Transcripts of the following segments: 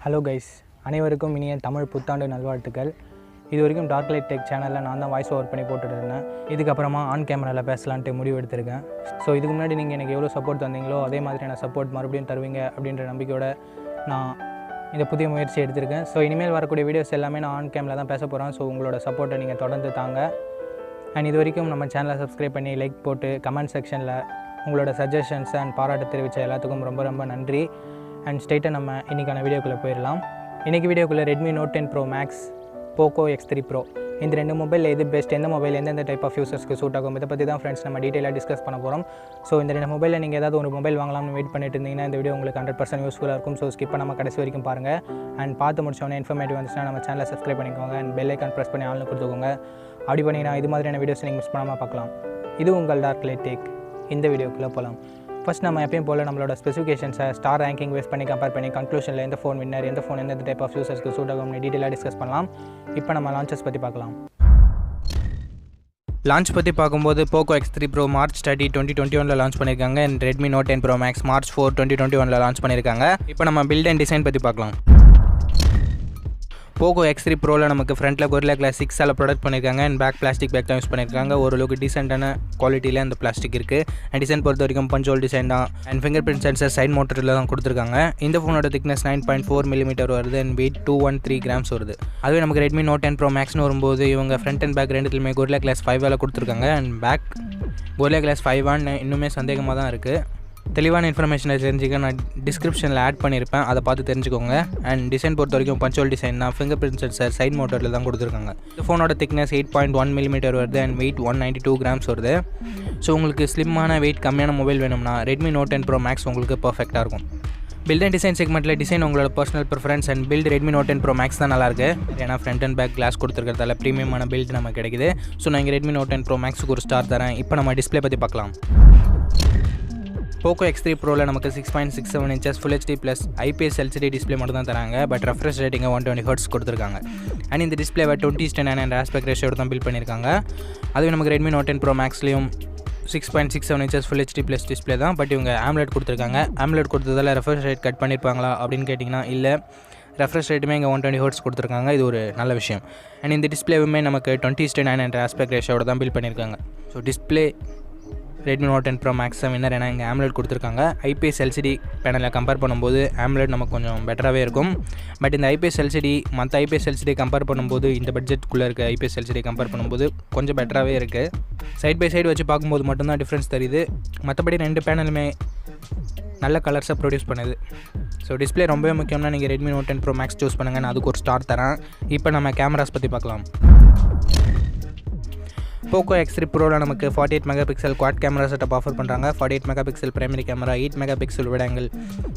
Hello guys, அனைவருக்கும் இனிய தமிழ் புத்தாண்டு நல்வாழ்த்துக்கள். இது வரைக்கும் டார்க்லைட் டெக் சேனலில் நான் தான் வாய்ஸ் ஓவர் பண்ணி போட்டுட்டு இருந்தேன். இதுக்கப்புறமா ஆன் கேமராவில் பேசலான்ட்டு முடிவு எடுத்திருக்கேன். ஸோ இதுக்கு முன்னாடி நீங்கள் எனக்கு எவ்வளோ சப்போர்ட் தந்தீங்களோ அதே மாதிரியான சப்போர்ட் மறுபடியும் தருவீங்க அப்படின்ற நம்பிக்கையோட நான் இந்த புதிய முயற்சி எடுத்திருக்கேன். ஸோ இனிமேல் வரக்கூடிய வீடியோஸ் எல்லாமே நான் ஆன் கேமரா தான் பேச போகிறேன். ஸோ உங்களோட சப்போர்ட்டை நீங்கள் தொடர்ந்து தாங்க. அண்ட் இது வரைக்கும் நம்ம சேனலை சப்ஸ்கிரைப் பண்ணி லைக் போட்டு கமெண்ட் செக்ஷனில் உங்களோட சஜஷன்ஸ் அண்ட் பாராட்டு தெரிவித்த எல்லாத்துக்கும் ரொம்ப ரொம்ப நன்றி. அண்ட் ஸ்ட்ரெயிட்டாக நம்ம இன்றைக்கான வீடியோக்குள்ளே போயிடலாம். இன்றைக்கி வீடியோக்குள்ளே Redmi note 10 bro max, Poco X3 pro, இந்த ரெண்டு மொபைலில் எது பெஸ்ட், எந்த மொபைல் எந்தெந்த டைப் ஆஃப் யூசர்ஸ்க்கு சூட் ஆகும், இதை பற்றி தான் ஃப்ரெண்ட்ஸ் நம்ம டீட்டெயிலாக டிஸ்கஸ் பண்ண போகிறோம். ஸோ இந்த ரெண்டு மொபைலில் நீங்கள் ஏதாவது ஒரு மொபைல் வாங்கலாம்னு வெயிட் பண்ணிட்டு இருந்தீங்கன்னா இந்த வீடியோ உங்களுக்கு 100% யூஸ்ஃபுல்லாக இருக்கும். ஸோ ஸ்கிப் பண்ணாமல் கடைசி வரைக்கும் பாருங்கள். அண்ட் பார்த்து முடிச்சோன்னே இன்ஃபர்மேட்டிவ் வந்துச்சுன்னா நம்ம சேனலை சப்ஸ்கிரைப் பண்ணிக்கோங்க அண்ட் பெல் ஐக்கான் ப்ரெஸ் பண்ணி ஆன்லைன் கொடுத்துக்கோங்க. அப்படி பண்ணிங்கன்னா இது மாதிரியான வீடியோஸ் நீங்கள் மிஸ் பண்ணாமல் பார்க்கலாம். இது உங்கள் டார்க்லைட் டெக். இந்த வீடியோக்குள்ளே போகலாம். ஃபஸ்ட் நம்ம எப்பயும் போல் நம்மளோட ஸ்பெசிஃபிகேஷன்ஸை ஸ்டார் ரேங்கிங் பேஸ் பண்ணி கம்பேர் பண்ணி கன்க்ளூஷனில் எந்த ஃபோன் வின்னர், எந்த ஃபோன் எந்த டைப் ஆஃப் யூசர்ஸ்க்கு சூட் ஆகும்னு டீட்டெயிலாக டிஸ்கஸ் பண்ணலாம். இப்போ நம்ம லான்ச்சஸ் பற்றி பார்க்கலாம். லான்ச் பற்றி பார்க்கும்போது Poco X3 Pro March 30, 2021 launch பண்ணியிருக்காங்க. And Redmi note 10 bro Max March 4, 2021 launch பண்ணியிருக்காங்க. இப்போ நம்ம பில்ட் அண்ட் டிசைன் பற்றி பார்க்கலாம். போக்கோ X3 ப்ரோவில் நமக்கு ஃப்ரண்ட்டில் கொரில்லா கிளாஸ் 6 ப்ரொடக்ட் பண்ணியிருக்காங்க. அண்ட் பேக் பிளாஸ்டிக் பேக் தான் யூஸ் பண்ணியிருக்காங்க. ஓரளவுக்கு டீசெண்டான குவாலிட்டியில் அந்த பிளாஸ்டிக் இருக்குது. அண்ட் டிசைன் பொறுத்த வரைக்கும் பஞ்சோல் டிசைன் தான். And finger print sensor side மோட்டரில் தான் கொடுத்துருக்காங்க. இந்த ஃபோனோட திக்னஸ் 9.4 mm வருது. அண்ட் வெயிட் 213 grams வருது. அதுவே நமக்கு ரெட்மி நோட் 10 ப்ரோ மேக்ஸ்னு வரும்போது இவங்க ஃப்ரண்ட் அண்ட் பேக் ரெண்டுத்துலையுமே கொரில்லா கிளாஸ் 5 கொடுத்துருக்காங்க. அண்ட் பேக் கொரில்லா கிளாஸ் 5 இன்னுமே சந்தேகமாக தான் இருக்குது. தெளிவான இன்ஃபர்மேஷனை தெரிஞ்சுக்க நான் டிஸ்கிரிப்ஷனில் ஆட் பண்ணியிருப்பேன், அதை பார்த்து தெரிஞ்சுக்கோங்க. அண்ட் டிசைன் பொறுத்த வரைக்கும் பஞ்சோல் டிசைன் தான். ஃபிங்கர் பிரிண்ட் சென்சர் சைட் மோட்டரில் தான் கொடுத்துருக்காங்க. இந்த ஃபோனோட திக்னஸ் 8.1 mm வருது. அண்ட் வெயிட் 192 grams வருது. ஸோ உங்களுக்கு ஸ்லிம்மான வெயிட் கம்மியான மொபைல் வேணும்னா ரெட்மி நோட் 10 ப்ரோ மேக்ஸ் உங்களுக்கு பர்ஃபெக்டாக இருக்கும். பில்ட் அண்ட் டிசைன் செக்மெண்ட்டில் டிசைன் உங்களோட personal preference. And build Redmi note 10 bro max தான் நல்லாயிருக்கு. ஏன்னா ஃப்ரண்ட் அண்ட் பேக் கிளாஸ் கொடுத்துருக்கிறதால ப்ரீமியமான பில்ட் நமக்கு கிடைக்குது. ஸோ நான் இங்கே ரெட்மி நோட் 10 ப்ரோ மேக்ஸுக்கு ஒரு ஸ்டார் தரேன். இப்போ நம்ம டிஸ்பிளே பற்றி பார்க்கலாம். போக்கோ X3 ப்ரோவில் நமக்கு 6.67 inches full HD plus IPS LCD display மட்டும் தான் தராங்க. பட் ரெஃப்ரெஷ் ரேட்டிங்கை 120 Hz கொடுத்துருக்காங்க. அண்ட் இந்த டிஸ்பிளேவை 20:9 ஆஸ்பெக்ட் ரேஷியோட தான் பில்ட் பண்ணியிருக்காங்க. அதுவே நமக்கு ரெட்மி நோட் 10 ப்ரோ மேக்ஸ்லேயும் 6.67 inches full HD plus display தான். பட் இவங்க AMOLED கொடுத்துருக்காங்க. AMOLED கொடுத்ததால் ரெஃப்ரெஷ் ரேட் கட் பண்ணியிருப்பாங்களா அப்படின்னு கேட்டிங்கன்னா இல்லை. ரெஃப்ரெஷ் ரேட்டுமே இங்கே 120 Hz கொடுத்துருக்காங்க. இது ஒரு நல்ல விஷயம். அண்ட் இந்த டிஸ்பிளேவுமே நமக்கு 20:9 ஆஸ்பெக்ட் ரேஷியோட தான் பில்ட் பண்ணியிருக்காங்க. So display Redmi note 10 bro max winner. ஏன்னா இங்கே AMOLED கொடுத்துருக்காங்க. IPS LCD பேனலில் கம்பேர் பண்ணும்போது AMOLED நமக்கு கொஞ்சம் பெட்டராகவே இருக்கும். பட் இந்த IPS LCD மற்ற IPS LCD கம்பேர் பண்ணும்போது இந்த பட்ஜெட்டுக்குள்ளே இருக்க IPS LCD கம்பேர் பண்ணும்போது கொஞ்சம் பெட்டராகவே இருக்குது. சைட் பை சைடு வச்சு பார்க்கும்போது மட்டும்தான் டிஃப்ரென்ஸ் தெரியுது. மற்றபடி ரெண்டு பேனலுமே நல்ல கலர்ஸை ப்ரொடியூஸ் பண்ணுது. ஸோ டிஸ்பிளே ரொம்பவே முக்கியம்னா நீங்கள் Redmi note 10 bro max choose பண்ணுங்கள். நான் அதுக்கு ஒரு ஸ்டார் தரேன். இப்போ நம்ம கேமராஸ் பற்றி பார்க்கலாம். போக்கோ X3 ப்ரோவில் நமக்கு 48 MP quad camera setup offer பண்ணுறாங்க. 48 MP primary camera, 8 MP wide angle,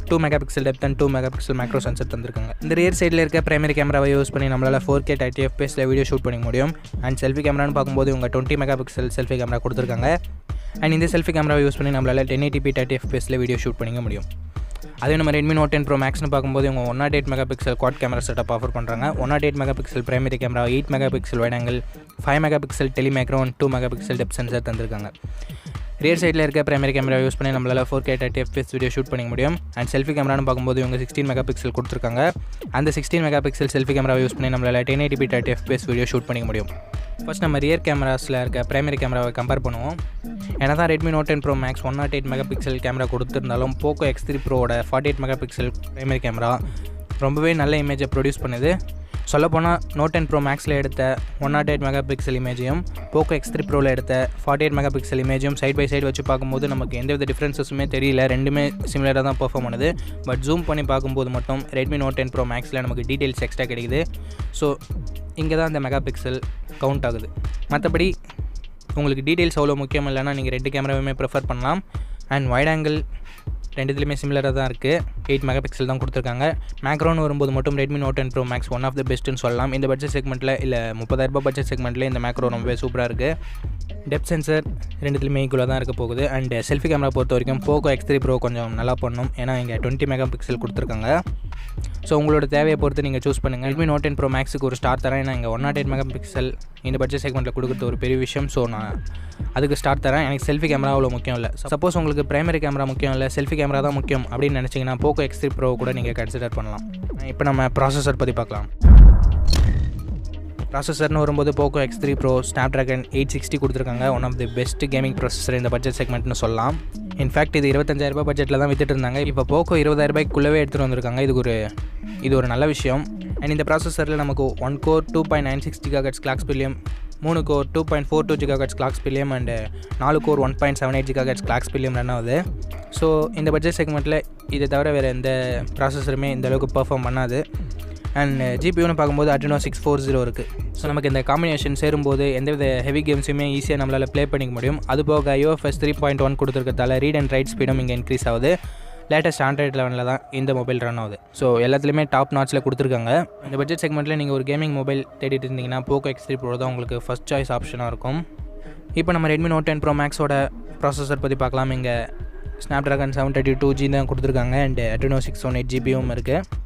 2 MP depth and 2 MP macro sensor தந்திருக்காங்க. இந்த ரியர் சைடில் இருக்க பிரைமரி கேமராவை யூஸ் பண்ணி நம்மளால் 4K 30 FPS வீடியோ ஷூட் பண்ணிக்க முடியும். அண்ட் செல்ஃபி கேமரான்னு பார்க்கும்போது இவங்க 20 MP செல்ஃபி கேமரா கொடுத்துருக்காங்க. அண்ட் இந்த செல்ஃபி கேமராவை யூஸ் பண்ணி நம்மளால் 1080p 30 FPS வீடியோ ஷூட் பண்ணிக்க முடியும். அதே நம்ம ரெட்மி நோட் 10 ப்ரோ மேக்ஸ்னு பார்க்கும்போது இவங்க 108 MP quad camera setup offer பண்ணுறாங்க. 108 MP primary camera, 8 MP wide angle, 5 MP telemacro and 2 MP depth sensor தந்திருக்காங்க. ரியர் சைடில் இருக்க பிரைமரி கேமரா யூஸ் பண்ணி நம்மளால் 4K 30 FPS வீடியோ ஷூட் பண்ணிக்க முடியும். அண்ட் செல்ஃபி கேமரான்னு பார்க்கும்போது இவங்க 16 MP கொடுத்துருக்காங்க. அந்த 16 MP செல்ஃபி கேமராவை யூஸ் பண்ணி நம்மளால் 1080p 30 FPS வீடியோ ஷூட் பண்ணிக்க முடியும். ஃபர்ஸ்ட் நம்ம ரியர் கேமராஸில் இருக்க பிரைமரி கேமராவை கம்பேர் பண்ணுவோம். ஏன்னா தான் Redmi note 10 bro max 108 MP camera கொடுத்துருந்தாலும் போக்கோ X3 ப்ரோவோட 48 MP பிரைமரி கேமரா ரொம்பவே நல்ல இமேஜை ப்ரொடியூஸ் பண்ணுது. சொல்லப்போனால் நோட் 10 ப்ரோ மேக்ஸில் எடுத்த 108 MP இமேஜையும் போக்கோ X3 ப்ரோவில் எடுத்த 48 MP இமேஜையும் சைட் பை சைடு வச்சு பார்க்கும்போது நமக்கு எந்தவித டிஃப்ரென்ஸஸுமே தெரியல. ரெண்டுமே சிமிலராக தான் பெர்ஃபார்ம் பண்ணுது. பட் ஜூம் பண்ணி பார்க்கும்போது மட்டும் ரெட்மி நோட் 10 ப்ரோ மேக்ஸில் நமக்கு டீட்டெயில்ஸ் எக்ஸ்ட்ரா கிடைக்குது. ஸோ இங்கே தான் அந்த மெகாபிக்சல் கவுண்ட் ஆகுது. மற்றபடி உங்களுக்கு டீட்டெயில்ஸ் அவ்வளோ முக்கியம் இல்லைன்னா நீங்கள் ரெண்டு கேமராவுமே ப்ரிஃபர் பண்ணலாம். அண்ட் வைட் ஆங்கிள் ரெண்டுத்துலேயுமே சிமிலராக தான் இருக்குது. 8 MP தான் கொடுத்துருக்காங்க. மேக்ரோன்னு வரும்போது மட்டும் Redmi note 10 bro max one of the பெஸ்ட்டுன்னு சொல்லலாம். இந்த பட்ஜெட் செக்மெண்ட்டில் இல்லை 30,000 பட்ஜெட் செக்மெண்ட்டில் இந்த மேக்ரோ ரொம்பவே சூப்பராக இருக்குது. டெப்த் சென்சர் ரெண்டுத்துலேயுமே ஈக்குவலாக தான் இருக்க போகுது. அண்ட் செல்ஃபி கேமரா பொறுத்த வரைக்கும் போக்கோ X3 ப்ரோ கொஞ்சம் நல்லா பண்ணும். ஏன்னா இங்கே 20 MP கொடுத்துருக்காங்க. ஸோ உங்களோட தேவையை பொறுத்து நீங்கள் சூஸ் பண்ணுங்கள். ரெட்மி நோட் 10 ப்ரோ மேக்ஸுக்கு ஒரு ஸ்டார் தரேன். ஏன்னா இங்கே 108 MP இந்த பட்ஜெட் செக்மெண்ட்டில் கொடுக்குறது ஒரு பெரிய விஷயம். ஸோ நான் அதுக்கு ஸ்டார் தரேன். எனக்கு செல்ஃபி கேமரா அவ்வளோ முக்கியம் இல்லை. சப்போஸ் உங்களுக்கு பிரைமரி கேமரா முக்கியம் இல்லை, செல்ஃபி கேமரா தான் முக்கியம் அப்படின்னு நினச்சிங்கன்னா போக்கோ போக்கோ X3 Pro கூட நீங்கள் கன்சிடர் பண்ணலாம். இப்போ நம்ம ப்ராசஸர் பற்றி பார்க்கலாம். ப்ராசஸர்னு வரும்போது போக்கோ X3 Pro Snapdragon 860 கொடுத்துருக்காங்க. One of the best gaming processor இந்த பட்ஜெட் செக்மெண்ட்னு சொல்லலாம். இன்ஃபேக்ட் இது 25,000 பட்ஜெட்டில் தான் வித்துட்டு இருந்தாங்க. இப்போ போக்கோ 20,000 எடுத்துகிட்டு வந்திருக்காங்க. இது ஒரு நல்ல விஷயம். அண்ட் இந்த ப்ராசஸரில் நமக்கு 1 கோர் 2.96 GHz கிளாக் ஸ்பீட்லையும் 3 கோர் 2.42 GHz கிளாக் ஸ்பீட்லையும் அண்ட் 4 கோர் 1.78 GHz கிளாக் ஸ்பீட்லையும் ரன் ஆகுது. ஸோ இந்த பட்ஜெட் செக்மெண்ட்டில் இதை தவிர வேறு எந்த ப்ராசஸருமே இந்த அளவுக்கு பெர்ஃபார்ம் பண்ணாது. அண்ட் ஜிபியூன்னு பார்க்கும்போது Adreno 640 இருக்குது. ஸோ நமக்கு இந்த காம்பினேஷன் சேரும்போது எந்தவித ஹெவி கேம்ஸுமே ஈஸியாக நம்மளால் ப்ளே பண்ணிக்க முடியும். அதுபோக UFS 3.1 கொடுத்துருக்கிறதால ரீட் அண்ட் ரைட் ஸ்பீடும் இங்கே இன்க்ரீஸ் ஆகுது. லேட்டஸ்ட் Android 11 தான் இந்த மொபைல் ரன் ஆகுது. ஸோ எல்லாத்துலேயுமே டாப் நாட்ச்சில் கொடுத்துருக்காங்க. இந்த பட்ஜெட் செக்மெண்ட்டில் நீங்கள் ஒரு கேமிங் மொபைல் தேடிட்டு இருந்தீங்கன்னா போக்கோ X3 Pro தான் உங்களுக்கு ஃபஸ்ட் சாய்ஸ் ஆப்ஷனாக இருக்கும். இப்போ நம்ம ரெட்மி Note 10 Pro Maxோட ப்ராசஸர் பற்றி பார்க்கலாம். இங்கே Snapdragon 732G தான் கொடுத்துருக்காங்க அண்ட் Adreno 618 GBயும் இருக்குது.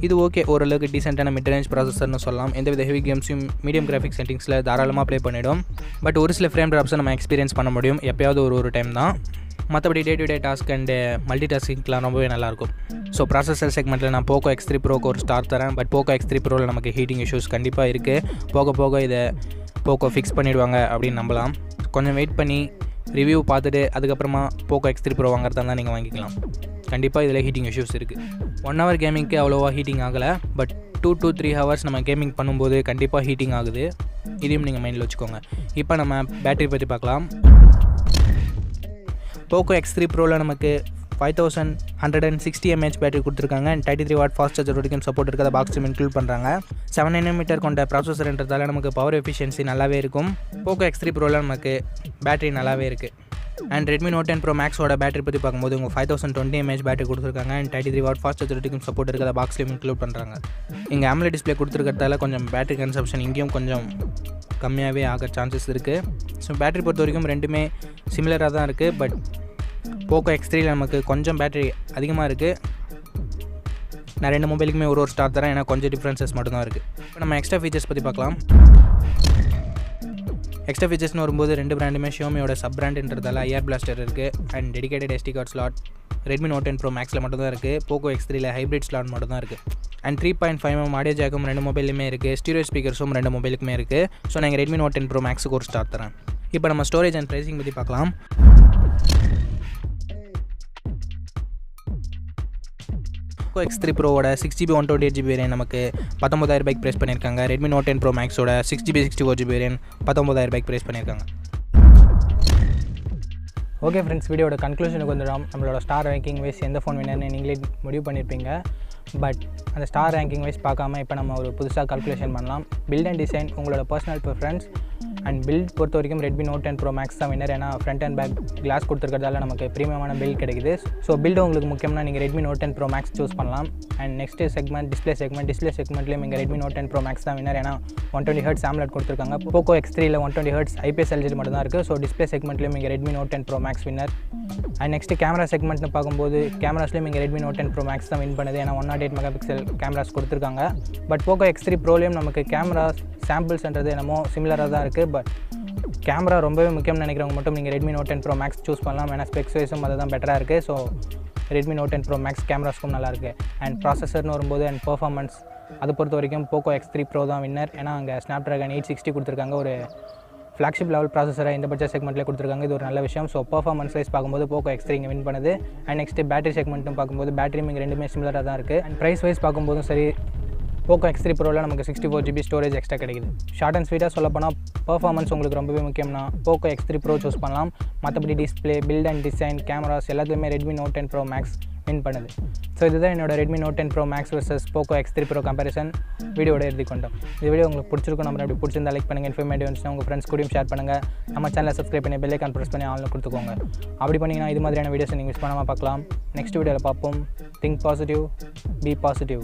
இது ஓகே, ஓரளவுக்கு டீசெண்டான மிட் ரேஞ்ச் ப்ராசஸர்னு சொல்லலாம். எந்தவித ஹெவி கேம்ஸையும் மீடியம் கிராஃபிக்ஸ் செட்டிங்ஸில் தாராளமாக ப்ளே பண்ணிவிடும். பட் ஒரு சில ஃப்ரேம் ட்ராப்ஸை நம்ம எக்ஸ்பீரியன்ஸ் பண்ண முடியும், எப்போயாவது ஒரு டைம் தான். மற்றபடி day to day task and மல்டி டாஸ்கிங்லாம் ரொம்பவே நல்லாயிருக்கும். ஸோ ப்ராசஸர் செக்மெண்ட்டில் நான் போக்கோ X3 Proக்கு ஒரு ஸ்டார் தரேன். பட் போக்கோ X3 Proவில் நமக்கு ஹீட்டிங் இஷ்யூஸ் கண்டிப்பாக இருக்குது. போக இதை போக்கோ ஃபிக்ஸ் பண்ணிவிடுவாங்க அப்படின்னு நம்பலாம். கொஞ்சம் வெயிட் பண்ணி ரிவ்யூ பார்த்துட்டு அதுக்கப்புறமா போக்கோ X3 Pro வாங்குறதா தான் நீங்கள் வாங்கிக்கலாம். கண்டிப்பாக இதில் ஹீட்டிங் இஷ்யூஸ் இருக்குது. 1 hour கேமிங்க்கு அவ்வளோவா ஹீட்டிங் ஆகலை. பட் 2 to 3 hours நம்ம கேமிங் பண்ணும்போது கண்டிப்பாக ஹீட்டிங் ஆகுது. இதையும் நீங்கள் மைண்டில் வச்சுக்கோங்க. இப்போ நம்ம பேட்டரி பற்றி பார்க்கலாம். போக்கோ X3 Proவில் நமக்கு 5160 mAh பேட்டரி கொடுத்துருக்காங்க அண்ட் 33 watt ஃபாஸ்ட் சார்ஜர் வரைக்கும் சப்போர்ட் இருக்கிறத பாக்ஸும் இன்க்ளூட் பண்ணுறாங்க. 7 nm கொண்ட ப்ராசஸர்ன்றதால நமக்கு பவர் எஃபிஷியன்சி நல்லாவே இருக்கும். போக்கோ X3 Proவில் நமக்கு பேட்டரி நல்லாவே இருக்குது. அண்ட் ரெட்மி Note 10 Pro Maxோட பேட்டரி பற்றி பார்க்கும்போது உங்கள் 5020 mAh பேட்டரி கொடுத்துருக்காங்க அண்ட் 33 watt ஃபாஸ்ட் சார்ஜர் வரைக்கும் சப்போர்ட் இருக்கிறத பாக்ஸ்லையும் இன்க்ளூட் பண்ணுறாங்க. இங்கே AMOLED டிஸ்பிளே கொடுத்துருக்கிறதால கொஞ்சம் பேட்டரி கன்சப்ஷன் இங்கேயும் கொஞ்சம் கம்மியாகவே ஆக சான்சஸ் இருக்குது. ஸோ பேட்டரி பொறுத்த வரைக்கும் ரெண்டுமே சிமிலராக தான் இருக்குது. பட் போக்கோ X3ல நமக்கு கொஞ்சம் பேட்டரி அதிகமாக இருக்குது. நான் ரெண்டு மொபைலுக்குமே ஒரு ஸ்டார் தரேன், ஏன்னா கொஞ்சம் டிஃப்ரென்சஸ் மட்டும்தான் இருக்குது. இப்போ நம்ம எக்ஸ்ட்ரா ஃபீச்சர்ஸ் பற்றி பார்க்கலாம். எக்ஸ்ட்ரா ஃபீச்சர்ஸ்னு வரும்போது ரெண்டு பிராண்டுமே ஷியோமியோட சப் பிராண்டுன்றதால IR பிளாஸ்டர் இருக்குது and dedicated SD card slot Redmi Note 10 Pro Maxல மட்டும் தான் இருக்குது. போக்கோ X3ல ஹைப்ரிட் ஸ்லாட் மட்டும் தான் இருக்குது. அண்ட் 3.5mm ஆடியோ ஜாக்கும் ரெண்டு மொபைலுமே இருக்குது. ஸ்டீரியோ ஸ்பீக்கர்ஸும் ரெண்டு மொபைலுக்குமே இருக்குது. ஸோ நான் ரெட்மி Note 10 Pro Maxக்கு ஒரு ஸ்டார் தரேன். இப்போ நம்ம ஸ்டோரேஜ் அண்ட் ப்ரைஸிங் பற்றி பார்க்கலாம். Poco X3 Proவோட 6GB 128GB variant நமக்கு 19,000 ப்ரைஸ் பண்ணியிருக்காங்க. ரெட்மி Note 10 Pro Maxோட 6GB 64GB வேரியன்ட் 19,000 ப்ரைஸ் பண்ணியிருக்காங்க. ஓகே ஃப்ரெண்ட்ஸ், வீடியோட கன்க்ளூஷனுக்கு வந்துடும். நம்மளோட ஸ்டார் ரேங்கிங் வைஸ் எந்த ஃபோன் வேணும்னு நீங்களே முடிவு பண்ணியிருப்பீங்க. பட் அந்த ஸ்டார் ரேங்கிங் வைஸ் பார்க்காம இப்போ நம்ம ஒரு புதுசாக கால்குலேஷன் பண்ணலாம். பில்ட் அண்ட் டிசைன் உங்களோட பர்சனல் ப்ரிஃபரன்ஸ். அண்ட் பில்ட் பொறுத்த வரைக்கும் ரெட்மி Note 10 Pro Max தான் வின்னர். ஏன்னா ஃப்ரண்ட் அண்ட் பேக் கிளாஸ் கொடுத்துருக்கிறதால நமக்கு ப்ரீமியமான பில்ட் கிடைக்குது. ஸோ பில்டு உங்களுக்கு முக்கியம்னா நீங்கள் Redmi Note 10 Pro Max choose பண்ணலாம். அண்ட் நெக்ஸ்ட்டு செக்மெண்ட் டிஸ்பிளே செக்மெண்ட்லேயும் இங்கே ரெட்மி Note 10 Pro Max தான் வின்னர். ஏன்னா 120Hz AMOLED கொடுத்துருக்காங்க. போக்கோ X3ல 120Hz IPS LCD மட்டும் தான் இருக்குது. ஸோ டிஸ்பிளே செக்மெண்ட்லேயும் இங்கே Redmi Note 10 Pro Max winner. And next camera செக்மெண்ட்னு பார்க்கும்போது கேமராஸ்லேயும் இங்கே ரெட்மி Note 10 Pro Max தான் வின் பண்ணுது. ஏன்னா 108 MP கேமராஸ் கொடுத்துருக்காங்க. பட் போக்கோ X3 Proலையும் நமக்கு கேமரா சாம்பிள்ஸ்ன்றது என்னமோ சிமிலராக தான் இருக்குது. பட் கேமரா ரொம்பவே முக்கியம்னு நினைக்கிறவங்க மட்டும் நீங்கள் Redmi Note 10 Pro Max choose பண்ணலாம். ஏன்னா ஸ்பெக்ஸ் வைஸும் அது தான் பெட்டராக இருக்குது. So Redmi Note 10 Pro Max கேமராஸ்க்கும் நல்லாயிருக்கு. அண்ட் ப்ராசஸர்னு வரும்போது அண்ட் பர்ஃபார்மன்ஸ் அது பொறுத்த வரைக்கும் போக்கோ X3 Pro தான் வின்னர். ஏன்னா அங்கே Snapdragon 860 கொடுத்துருக்காங்க. ஒரு ஃப்ளாக்ஷிப் லெவல் ப்ராசஸரை இந்த பட்ஜெட் செக்மெண்ட்டில் கொடுத்துருக்காங்க. இது ஒரு நல்ல விஷயம். ஸோ பர்ஃபார்மன்ஸ் வைஸ் பார்க்கும்போது போக்கோ X3 இங்கே வின் பண்ணுது. அண்ட் நெக்ஸ்ட்டு பேட்டரி செக்மெண்ட்டும் பார்க்கும்போது பேட்டரியும் இங்கே ரெண்டுமே சிமிலராக தான் இருக்குது. அண்ட் ப்ரைஸ் வைஸ் பார்க்கும்போதும் சரி போக்கோ X3 Proவில் நமக்கு 64GB ஸ்டோரேஜ் எக்ஸ்ட்ரா கிடைக்குது. ஷார்ட் அண்ட் ஸ்வீட்டாக சொல்லப்போனால் பர்ஃபார்மன்ஸ் உங்களுக்கு ரொம்பவே முக்கியம்னா போக்கோ X3 Pro சூஸ் பண்ணலாம். மற்றபடி display, build and design, cameras எல்லாத்துலேயுமே Redmi Note 10 Pro Max win பண்ணுது. ஸோ இதுதான் என்னோட Redmi Note 10 Pro Max vs Poco X3 Pro comparison வீடியோட எழுதி கொண்டோம். இந்த வீடியோ உங்களுக்கு பிடிச்சிருக்கும். நம்ம அப்படி பிடிச்சிருந்தா லைக் பண்ணுங்கள். இன்ஃபர்மேட்டிவ் இருந்துச்சுன்னா உங்கள் ஃப்ரெண்ட்ஸ் கூடயும் ஷேர் பண்ணுங்கள். நம்ம சேனலை சப்ஸ்கிரைப் பண்ணி பெல் ஐகான் ப்ரெஸ் பண்ணி ஆன்ல கொடுத்துக்கோங்க. அப்படி பண்ணிங்கன்னா இது மாதிரியான வீடியோஸ் நீங்கள் மிஸ் பண்ணாமல் பார்க்கலாம். நெக்ஸ்ட் வீடியோவில் பார்ப்போம். Think positive, be positive.